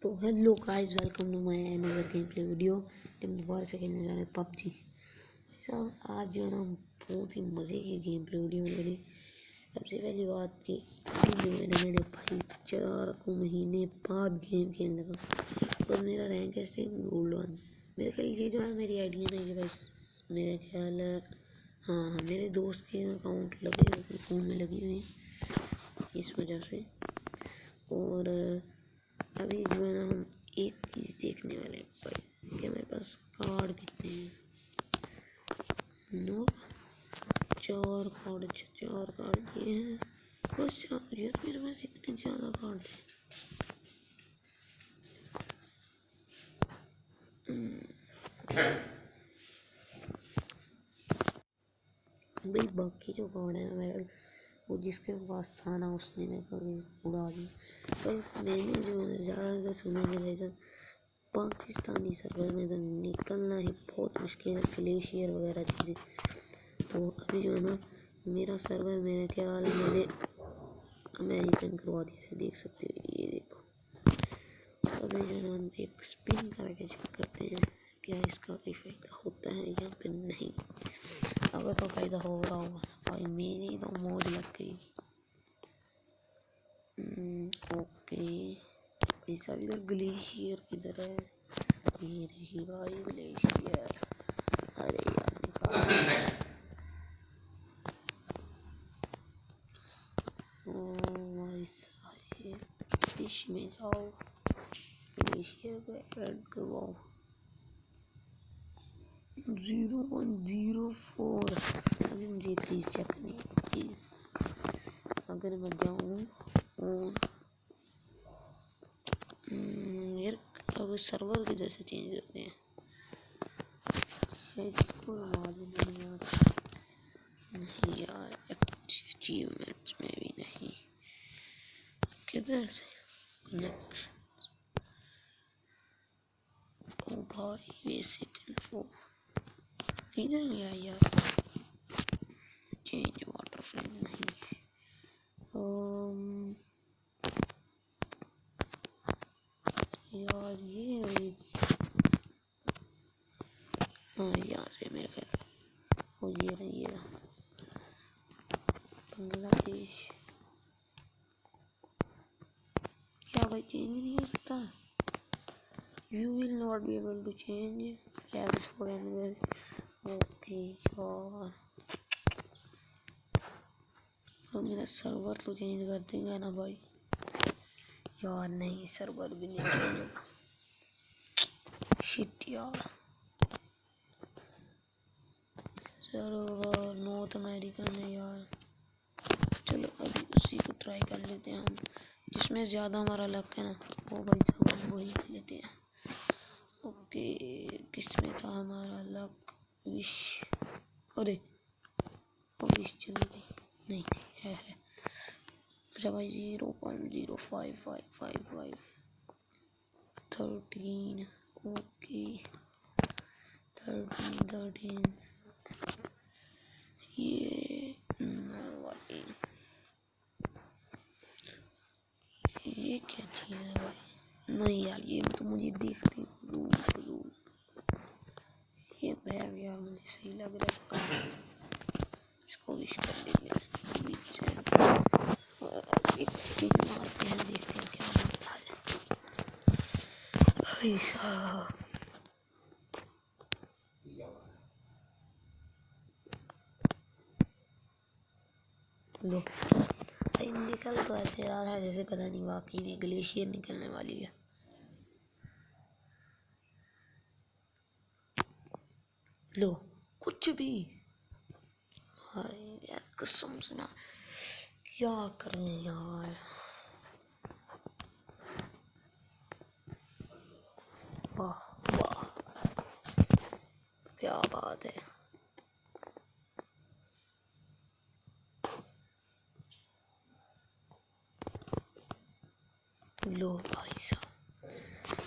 तो hello guys, welcome to my another game play video. हम दोबारा से खेलने जा रहे हैं पबजी। साहब आज जो है ना बहुत ही मज़े की गेम प्ले वीडियो होने वाली। सबसे पहली बात कि अभी मेरे भाई 4 महीने बाद गेम खेलने का और मेरा रैंक है सिर्फ गोल्ड 1। मेरे ख्याल ये जो है मेरी आईडी है ना, ये भाई मेरे ख्याल हाँ मेरे दोस्त के अकाउंट लगे हुए फ़ोन में लगी हुई इस वजह से। और अभी जो है ना हम एक चीज़ देखने वाले हैं भाई कि मेरे पास कार्ड कितने हैं। No 4 card. अच्छा 4 कार्ड ये हैं बस। यार मेरे पास इतने ज़्यादा कार्ड थे। भाई बाकी जो कार्ड है ना मेरे वो जिसके पास था ना उसने मेरे को उड़ा दी। पर मैंने जो है ना ज़्यादा सुना कि भाई साहब पाकिस्तानी सर्वर में तो निकलना ही बहुत मुश्किल है, ग्लेशियर वगैरह चीज़ें। तो अभी जो है ना मेरा सर्वर मेरे ख्याल मैंने अमेरिकन करवा दिया था, देख सकते हो ये देखो। अभी जो है ना हम एक स्पिन करके चेक करते हैं क्या इसका कोई फ़ायदा होता है या फिर नहीं। अगर तो फ़ायदा हो रहा होगा भाई मेरी तो मौज लग गई। ओके पैसा भी। इधर ग्लेशियर किधर है? ये देखिए भाई ग्लेशियर। अरे यार निकाल। भाई साहब फिश में जाओ, ग्लेशियर को ऐड करवाओ। 0.04। अभी मुझे एक चीज़ चेक करनी है। चीज़ अगर मैं जाऊँ और यार अब सर्वर किधर से चेंज करते हैं? शायद इसको नहीं यार। नहीं यार अचीवमेंट्स में भी नहीं। किधर से कनेक्शन? ओ भाई बेसिक इन्फो किधर गया यार? चेंज वाटर फ्रेम नहीं। यार ये हाँ यहाँ से मेरे ख्याल। और ये रहा बांग्लादेश। क्या भाई चेंज नहीं हो सकता? You will not be able to change flags for another. Okay यार तो मेरा सर्वर तो चेंज कर देगा ना भाई। यार नहीं सर्वर भी नहीं चेंज होगा। शिट यार सर्वर नॉर्थ अमेरिकन है यार। चलो अभी उसी को ट्राई कर लेते हैं हम जिसमें ज़्यादा हमारा लक है ना वो भाई साहब हम वही कर लेते हैं। ओके किसमें था हमारा लक? विश। अरे विश चली गई। नहीं है। अच्छा भाई 0.05555 13। ओके 13 ये ये क्या चीज़ है भाई? नहीं यार ये तो मुझे देखती फजूल। ये बैग यार मुझे सही लग रहा है। इसको विश कर लेंगे। एक स्पिन मारते हैं, देखते हैं क्या बनता है। भाई साहब लो भाई निकल तो ऐसे रहा है जैसे पता नहीं वाकई में ग्लेशियर निकलने वाली है। लो कुछ भी भाई यार कसम से ना क्या करें यार। वाह वाह क्या बात है। लो भाई साहब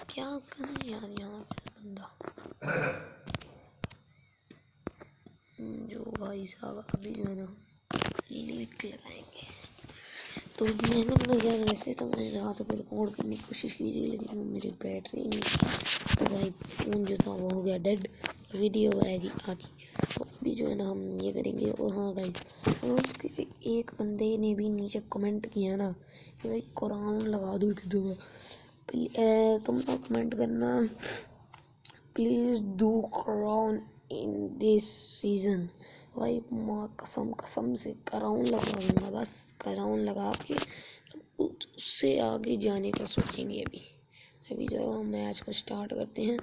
क्या करें यार यहाँ पे बंदा जो भाई साहब अभी जो है ना लिमिट लगाएंगे। तो मैंने ना यार वैसे तो मैंने रात को रिकॉर्ड करने की कोशिश की थी, लेकिन वो मेरी बैटरी नहीं थी, तो भाई फ़ोन जो था वो हो गया डेड। वीडियो आएगी आधी। तो अभी जो है ना हम ये करेंगे। और हाँ गाइस, हम किसी एक बंदे ने भी नीचे कमेंट किया ना कि भाई कुरान लगा दो कि दो, तुम लोग कमेंट करना please do crown in this season. भाई माँ कसम कसम से क्राउन लगा दूंगा, बस क्राउन लगा के उससे आगे जाने का सोचेंगे। अभी जो है मैच को स्टार्ट करते हैं।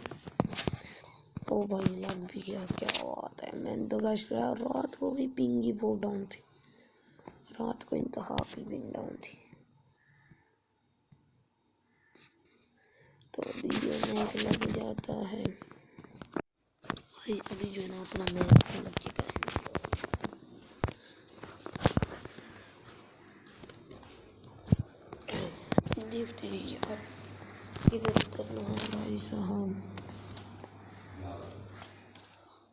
ओ भाई लग भी गया, क्या बात है। मैंने तो बस रात को भी पिंगी बहुत डाउन थी, रात को इंतहा की पिंग डाउन थी। तो अभी जो मैच लग जाता है भाई, अभी जो है ना अपना मैच लग चुका है। देखते हैं यार इधर उतरना है भाई साहब।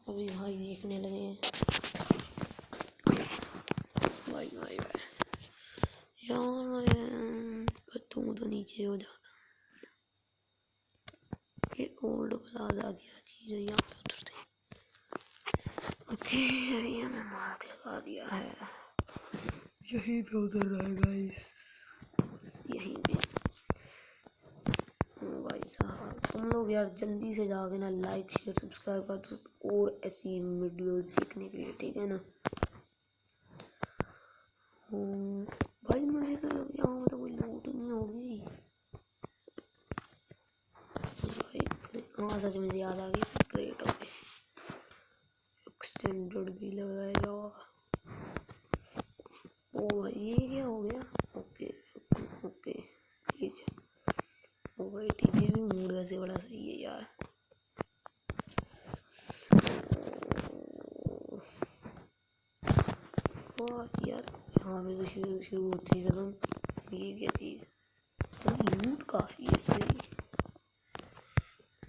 अभी भाई देखने लगे हैं भाई भाई भाई यार, तुम तो नीचे हो जा। ये ओल्ड प्लाजा क्या चीज़ है, यहाँ पे उतरते हैं। ओके अभी हमें मार्क लगा दिया है, यहीं पे उतर रहा है गाइस, यहीं पे। भाई साहब तुम लोग यार जल्दी से जाके ना लाइक शेयर सब्सक्राइब कर दो और ऐसी वीडियोस देखने के लिए, ठीक है ना। भाई मुझे तो लग यहाँ पे तो कोई लूट नहीं होगी भाई। हाँ सच में याद आ गई, क्रेट हो गई, एक्सटेंडेड भी लगाया। ओ भाई ये क्या हो गया। ओके ओके ठीक है। ओ भाई टीवी भी मूड वैसे बड़ा सही है यार। वाह यार यहाँ पे तो शुरू होती है खत्म। ये क्या चीज़, लूट काफ़ी है सही।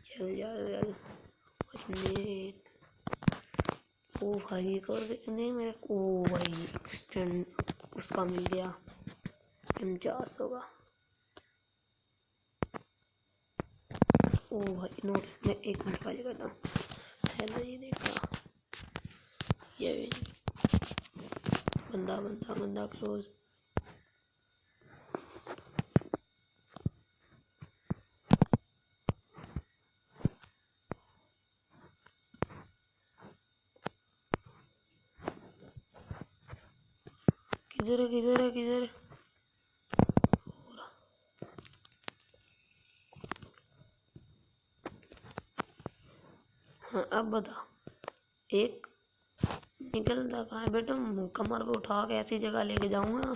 चल यार ओ भाई एक और नहीं मेरे को। ओ भाई एक्सटेंड उसका मिल गया, M400 का। ओ भाई नोट मैं 1 मिनट खाली करता हूँ। हेलो ये देखा, ये बंदा बंदा बंदा क्लोज। किधर है किधर है किधर है। हाँ अब बता, एक निकलता कहाँ है बेटा, कमर को उठा के ऐसी जगह लेके जाऊंगा।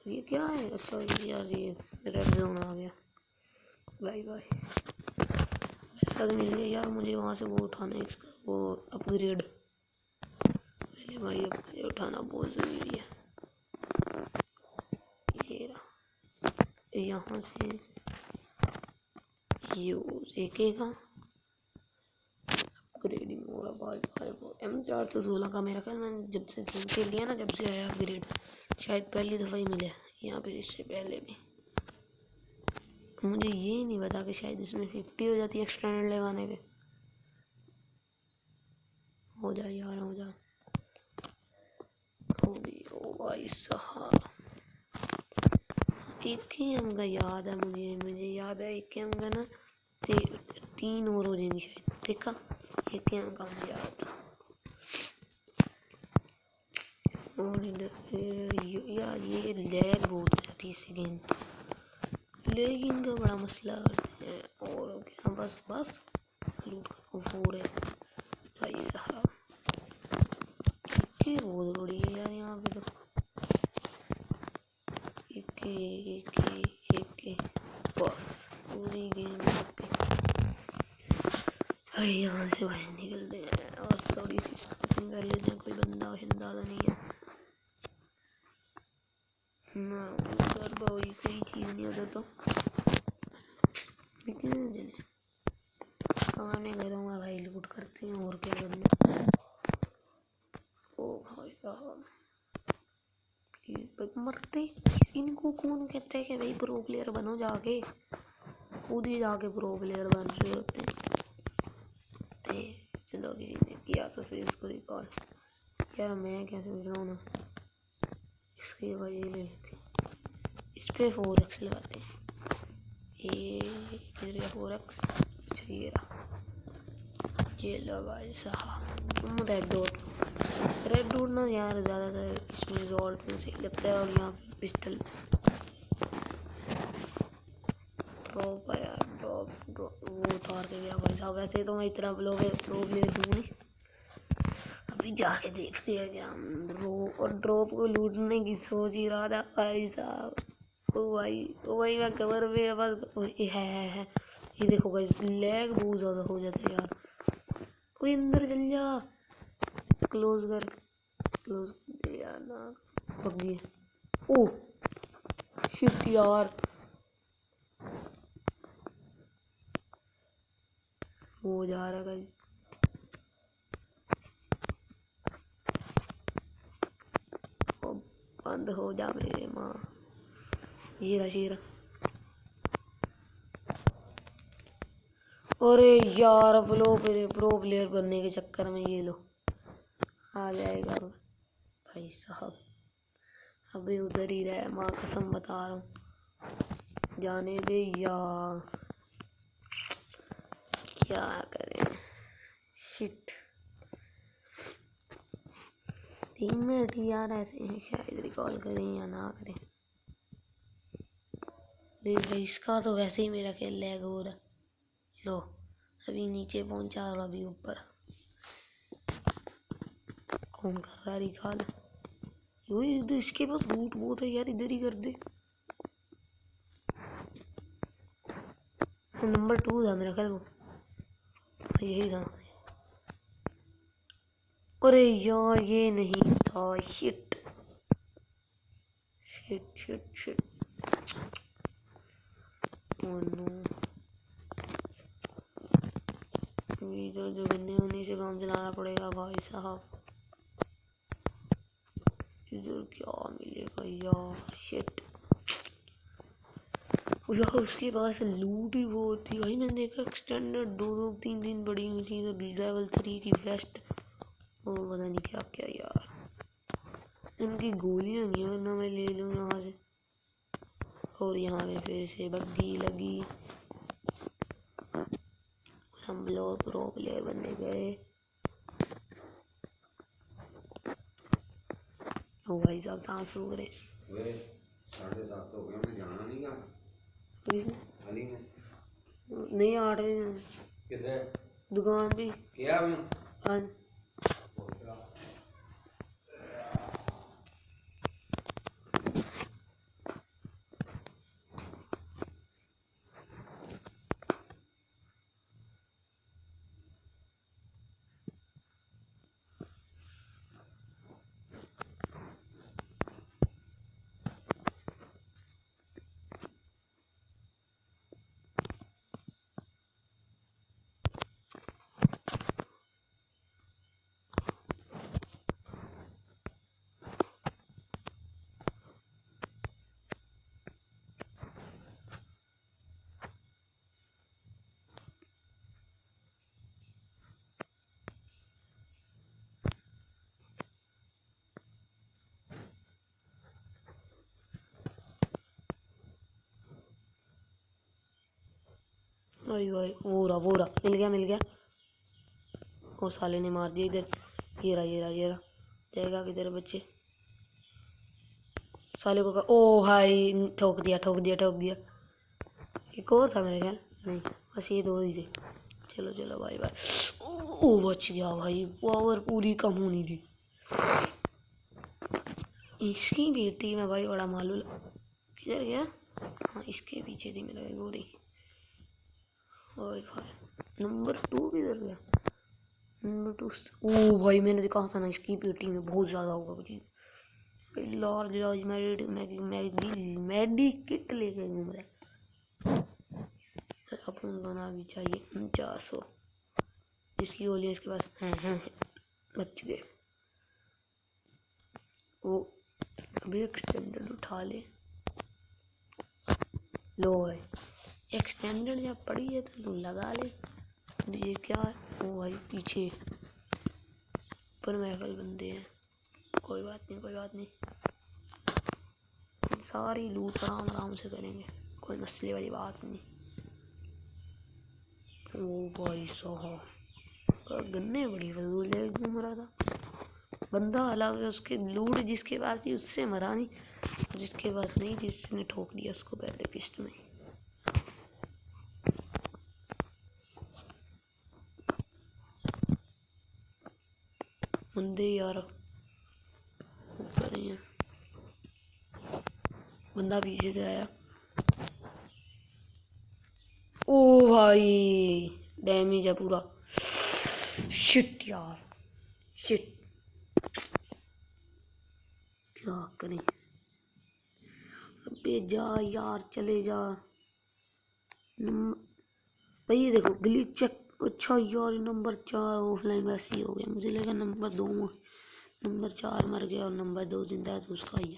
ये क्या है, अच्छा यार ये रेड जोन आ गया। बाय बाय, बैग मिल गया यार मुझे वहाँ से। वो उठाना है इसका, वो अपग्रेड पहले भाई, अपग्रेड उठाना बहुत ज़रूरी है। ये रहा, यहाँ से यूज एक का अपग्रेडिंग हो रहा भाई भाई। वो M416 का मेरा ख्याल मैंने जब से गेम खेल लिया ना, जब से आया अपग्रेड, शायद पहली दफ़ा ही मिला या फिर इससे पहले भी। मुझे ये नहीं पता कि शायद इसमें 50 हो जाती है एक्सटेंडेड लगाने पे। हो जाए यार हो जाए, हो भी ओ भाई साहब। AKM का याद है मुझे याद है AKM का ना 3 और हो जाएंगी शायद, देखा AKM का मुझे याद था। और यार ये लैग बहुत हो जाती है इस गेम, लैगिंग का बड़ा मसला करते हैं। और क्या बस बस लूट का फोर है भाई साहब। एक बहुत बड़ी है यार यहाँ पे तो, एक बस पूरी गेम भाई। यहाँ से बाहर निकलते हैं और थोड़ी सी स्कैपिंग कर लेते हैं, कोई बंदा हिंदा तो नहीं है ना उधर। भाई कोई चीज़ नहीं उधर तो, कितने जने सामने घरों में भाई लूट करते हैं और क्या करना। ओ भाई साहब प्लीज मरते इनको कौन कहता है कि भाई प्रो प्लेयर बनो, जाके खुद ही जाके प्रो प्लेयर बन रहे होते हैं। चलो किसी ने किया तो फिर इसको रिकॉल। यार मैं क्या सोच रहा हूँ ना, इसकी जगह ये ले लेते, इस पे 4x लगाते हैं। ये किधर गया 4x? अच्छा ये रहा, ये लो भाई साहब रेड डॉट। रेड डॉट ना यार ज़्यादातर इसमें रिजॉल्ट में सही लगता है, और यहाँ पे पिस्टल ड्रॉप है यार, ड्रॉप वो उतार के गया भाई साहब। वैसे तो मैं इतना प्रो प्लेयर हूँ नहीं, अभी जाके देखते हैं क्या और ड्रॉप को लूटने की सोच ही रहा था भाई साहब। ओ भाई मैं कवर में बस है। ये देखो गाइस लैग बहुत ज़्यादा हो जाता है यार। कोई अंदर चल जा, क्लोज कर दे यार ना, पक गई। ओह शिट यार, हो जा रहा है। बंद हो जा मेरे माँ, ये रहा। अरे यार प्रो प्लेयर बनने के चक्कर में ये लो आ जाएगा भाई साहब। अभी उधर ही रहे, माँ कसम बता रहा हूँ, जाने दे यार, क्या करें। शिट 3 मिनट यार ऐसे हैं, शायद रिकॉल करें या ना करें। देख भाई इसका तो वैसे ही मेरा खेल लैग हो रहा। लो अभी नीचे पहुंचा और अभी ऊपर। कौन कर रहा है रिकॉल? यो इधर इसके पास लूट बहुत है यार, इधर ही कर दे। नंबर 2 था मेरा ख्याल, वो यही था। अरे यार ये नहीं था, shit shit shit shit. Oh no, इधर जो गन्ने उन्हीं से काम चलाना पड़ेगा भाई साहब। इधर क्या मिलेगा यार, शिट। यार उसके पास लूट ही वो थी भाई, मैंने देखा एक्सटेंडेड 2-2 3 दिन पड़ी हुई थी। तो लेवल 3 की वेस्ट और पता नहीं क्या क्या यार। इनकी गोलियां नहीं है, वरना मैं ले लूँ यहाँ से। और यहाँ पे फिर से बग्गी लगी, हम लोग प्रो प्लेयर बनने गए। ओ भाई साहब कहाँ सो रहे? 7:30 हो गए, हमने जाना नहीं कहा अली ने। नहीं 8 बजे किधर दुकान पे क्या हाँ। भाई भाई वो रहा मिल गया। वो साले ने मार दिया इधर। ये रहा जाएगा किधर बच्चे? साले को ओ भाई ठोक दिया। एक और था मेरे ख्याल, नहीं बस ये 2 ही थे। चलो चलो भाई ओ बच गया भाई, पावर पूरी कम होनी थी। इसकी बेटी में भाई बड़ा मालूम किधर गया? हाँ इसके पीछे थी मेरा गोरी। ओए भाई नंबर 2 किधर गया? नंबर 2 ओ भाई मैंने तो कहा था ना, इसकी पेटी में बहुत ज़्यादा होगा कुछ। लार्ज मेडी किट लेके घूम रहा है। अपन बना भी चाहिए 4900। जिसकी गोली इसके पास हैं बच गए। वो अभी एक्सटेंडेड उठा ले। लो भाई एक्सटेंडेड जब पड़ी है तो तू लगा ले। ये क्या है? ओ भाई पीछे पर महफल बंदे हैं। कोई बात नहीं, कोई बात नहीं, सारी लूट आराम आराम से करेंगे, कोई मसले वाली बात नहीं। ओ भाई साहब गन्ने बड़ी फजूल है घूम रहा था बंदा, हालांकि उसके लूट जिसके पास थी उससे मरा नहीं, जिसके पास नहीं थी उसने ठोक दिया उसको पहले किस्त में। बंदे यार ऊपर ही है, बंदा पीछे से आया। ओ भाई डैमेज है पूरा। शिट यार, शिट, क्या करें। अबे जा यार, चले जा। भाई ये देखो ग्लिच चेक। अच्छा यार नंबर 4 ऑफलाइन वैसे ही हो गया, मुझे लगा नंबर 2 में। नंबर 4 मर गया और नंबर 2 जिंदा है तो उसका ही है।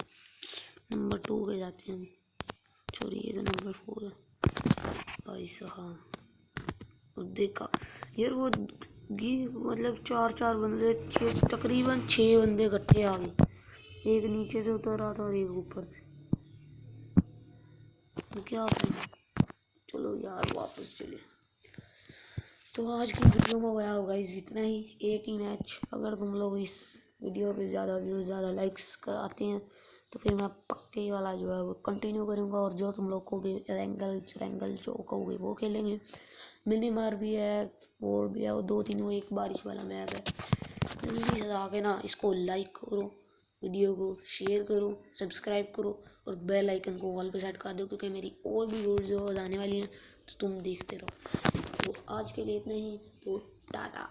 नंबर 2 के जाते हैं हम। सॉरी ये तो नंबर 4 है। भाई साहब देखा यार वो मतलब 4 बंदे, तकरीबन 6 बंदे इकट्ठे आ गए। एक नीचे से उतर रहा था और एक ऊपर से। तो क्या करें, चलो यार वापस चले। तो आज की वीडियो में यार होगा इतना ही, एक ही मैच। अगर तुम लोग इस वीडियो पे ज़्यादा व्यूज़ ज़्यादा लाइक्स कराते हैं तो फिर मैं पक्के वाला जो है वो कंटिन्यू करूँगा, और जो तुम लोग को रैंगल जो कहोगे वो खेलेंगे। मिनी मार भी है, वोर भी है, वो 2-3 वो एक बारिश वाला मैप है। जल्दी से आके ना इसको लाइक करो, वीडियो को शेयर करो, सब्सक्राइब करो और बेल आइकन को ऑल पे सेट कर दो, क्योंकि मेरी और भी वीडियोज़ आने वाली हैं तो तुम देखते रहो। तो आज के लिए इतना ही, तो टाटा।